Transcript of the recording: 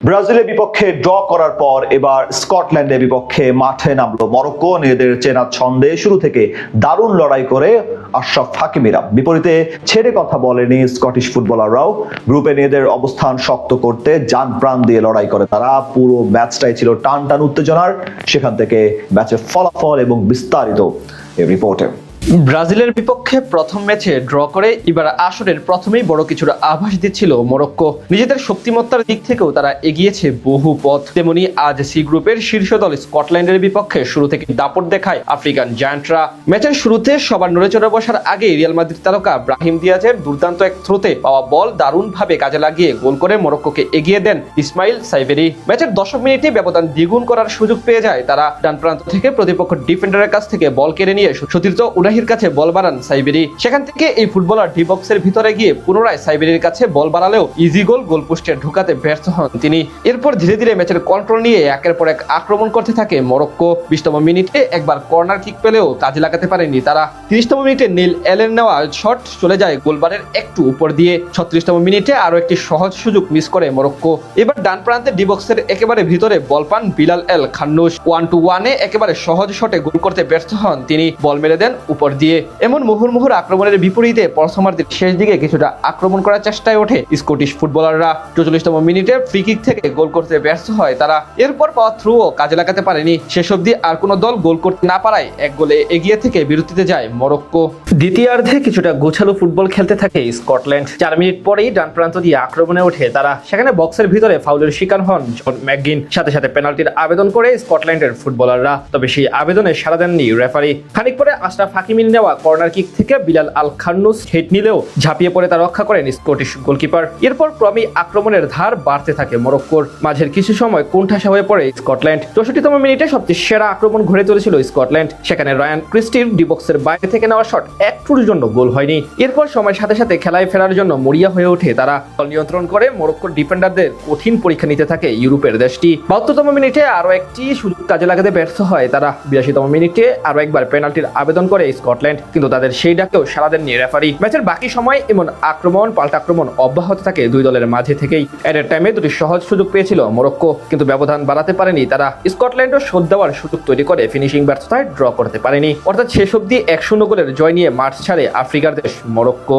ব্রাজিলের বিপক্ষে ড্র করার পর এবার স্কটল্যান্ডের বিপক্ষে মাঠে নামলো মরক্কো। নিজেদের চেনা ছন্দে শুরু থেকে দারুণ লড়াই করে আশরাফ হাকিমিরা। বিপরীতে ছেড়ে কথা বলেনি স্কটিশ ফুটবলাররাও। গ্রুপে নিজেদের অবস্থান শক্ত করতে জান প্রাণ দিয়ে লড়াই করে তারা। পুরো ম্যাচটাই ছিল টান টান উত্তেজনার। সেখান থেকে ম্যাচের ফলাফল এবং বিস্তারিত এই রিপোর্টে। ব্রাজিলের বিপক্ষে প্রথম ম্যাচে ড্র করে এবার আসরের প্রথমেই বড় কিছুর আভাস দিচ্ছিল মরক্কো। নিজেদের শক্তিমত্তার দিক থেকেও তারা এগিয়েছে বহু পথ। তেমনি আজ সি গ্রুপের শীর্ষ দল স্কটল্যান্ডের বিপক্ষে শুরু থেকে দাপট দেখায় আফ্রিকান জায়ান্টরা। ম্যাচের শুরুতে সবার নড়েচড়ে বসার আগে রিয়াল মাদ্রিদ তারকা ব্রাহিম দিয়াজের দুর্দান্ত এক থ্রোতে পাওয়া বল দারুণভাবে কাজে লাগিয়ে গোল করে মরক্কোকে এগিয়ে দেন ইসমাইল সাইবেরি। ম্যাচের 10 মিনিটে ব্যবধান দ্বিগুণ করার সুযোগ পেয়ে যায় তারা। ডান প্রান্ত থেকে প্রতিপক্ষ ডিফেন্ডারের কাছ থেকে বল কেড়ে নিয়ে সতীর্থ উনাহির কাছে বল বাড়ান সাইবেরি। সেখান থেকে এই ফুটবলার ডি বক্সের ভিতরে গিয়ে পুনরায় সাইবেরির কাছে বল বাড়ালেও ইজি গোল গোলপোস্টে ঢুকাতে ব্যর্থ হন তিনি। এরপর ধীরে ধীরে ম্যাচের কন্ট্রোল নিয়ে একের পর এক আক্রমণ করতে থাকে মরক্কো। 20তম মিনিটে একবার কর্নার কিক পেলেও কাজে লাগাতে পারেনি তারা। 30তম মিনিটে নীল এলের নেওয়া শট চলে যায় গোলবারের একটু উপর দিয়ে। 36তম মিনিটে আরো একটি সহজ সুযোগ মিস করে মরক্কো। এবার ডান প্রান্তে ডি বক্সের একেবারে ভিতরে বল পান বিলাল এল খান্নুস। 1-1-এ একেবারে সহজ শটে গোল করতে ব্যর্থ হন তিনি। বল মেরে দেন উপর দিয়ে। এমন মুহুর্মুহুর আক্রমণের বিপরীতে প্রথমার্ধের শেষ দিকে কিছুটা আক্রমণ করার চেষ্টায় ওঠে স্কটিশ ফুটবলাররা। 44তম মিনিটে ফ্রি কিক থেকে গোল করতে ব্যর্থ হয় তারা। এরপর পাওয়া থ্রুও কাজে লাগাতে পারেনি। শেষ অবধি আর কোনো দল গোল করতে না পারায় এক গোলে এগিয়ে থেকে বিরতিতে যায় মরক্কো। দ্বিতীয়ার্ধে কিছুটা গোছালো ফুটবল খেলতে থাকে স্কটল্যান্ড। 4 মিনিট পরেই ডান প্রান্ত দিয়ে আক্রমণে ওঠে তারা। সেখানে বক্সের ভিতরে ফাউলের শিকার হন জন ম্যাকগিন। সাথে সাথে পেনাল্টির আবেদন করে স্কটল্যান্ডের ফুটবলাররা। তবে সেই আবেদনে সাড়া দেননি রেফারি। খানিক পরে আশরাফ হাকিমির নেওয়া কর্নার কিক থেকে বিলাল আল খান্নুস হেড নিলেও ঝাঁপিয়ে পড়ে তা রক্ষা করেন স্কটিশ গোলকিপার। এরপর ক্রমেই আক্রমণের ধার বাড়তে থাকে মরক্কোর। মাঝের কিছু সময় কোণঠাসা হয়ে পড়ে স্কটল্যান্ড। 64তম মিনিটে সবচেয়ে সেরা আক্রমণ ঘুরে তুলেছিল স্কটল্যান্ড। সেখানে রায়ান ক্রিস্টির ডি বক্সের বাইরে থেকে নেওয়া শট একটুর জন্য গোল হয়নি। এরপর সময়ের সাথে সাথে খেলায় ফেরার জন্য মরিয়া হয়ে ওঠে তারা। বল নিয়ন্ত্রণ করে মরক্কোর ডিফেন্ডারদের কঠিন পরীক্ষা নিতে থাকে ইউরোপের দেশটি। 72তম মিনিটে আরো একটি সুযোগ কাজে লাগাতে ব্যর্থ হয় তারা। 82তম মিনিটে আরো একবার পেনাল্টির আবেদন করে স্কটল্যান্ড, কিন্তু তাদের সেই ডাকেও সাড়া দেননি রেফারি। ম্যাচের বাকি সময় এমন আক্রমণ পাল্টা আক্রমণ অব্যাহত থাকে দুই দলের মাঝে থেকেই। এডের টাইমে দুটি সহজ সুযোগ পেয়েছিল মরক্কো, কিন্তু ব্যবধান বাড়াতে পারেনি তারা। স্কটল্যান্ডও শোধ দেওয়ার সুযোগ তৈরি করে ফিনিশিং ব্যর্থতায় ড্র করতে পারেনি। অর্থাৎ শেষ অবধি 1-0 গোলের জয় নিয়ে মাঠ ছাড়ে আফ্রিকার দেশ মরক্কো।